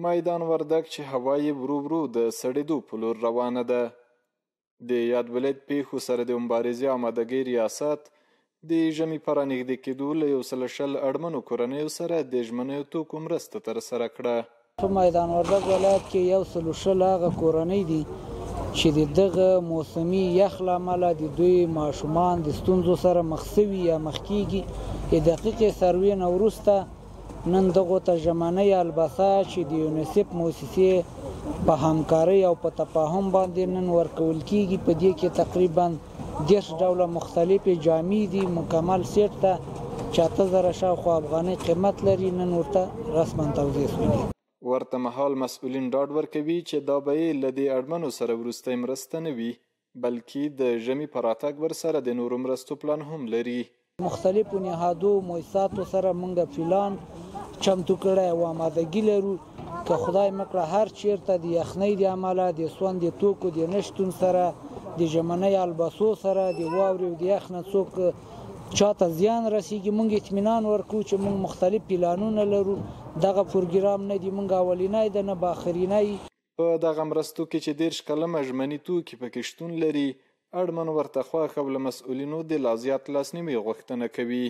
میدان وردګ چې هوا یې ورو ورو د سړېدو په لور روانه ده. د یاد ولایت پیښو سره د مبارزې آمادګۍ ریاست د ژمي په رانږدې کېدو له 120 اړمنو کورنیو سره د ژمنیو توکو مرسته ترسره کړه. په میدان وردګ ولایت کې 120 هغه کورنۍ دي چې د دغه موسمي یخ له امله د دوی ماشومان د ستونزو سره مخ سوي یا مخ کېږي. د دقیقې سروې نه وروسته نن دغو ته ژمنۍ البسه چې د یونیسف موسسې په همکارۍ او په تفاهم باندې نن ورکول کېږي. په دې کې تقریبا 10 ډوله مختلفې جامې دي، مکمل سیټ ته چې 8000 شاوخوا افغانۍ قیمت لري. نن ورته رسما توضیح شوې. ورته مهال مسؤلین ډاډ ورکوي چې دا به یې له دې اړمنو سره وروستۍ مرسته نه وي، بلکې د ژمي په راتګ ورسره د نورو مرستو پلان هم لري. مختلفو نهادو مؤسساتو سره موږ پلان چمتو کړی او آمادګي لرو که خدای مکړه هر چیرته د یخنۍ د امله د سوندې توکو د نشتون سره د ژمنۍ الباسو سره د واورې او د یخ نه څوک چاته زیان رسیږي، موږ اطمینان ورکوو چې موږ مختلف پلانونه لرو. دغه پروګرام نه دی موږ اولینی ده نه به آخرینی. په دغه مرستو کې چې 30 کلمه ژمني توکي پکې شتون لري، اړمن ورته خواښ او له مسؤلینو د لا زیات لاسنیوي غوښتنه کوي.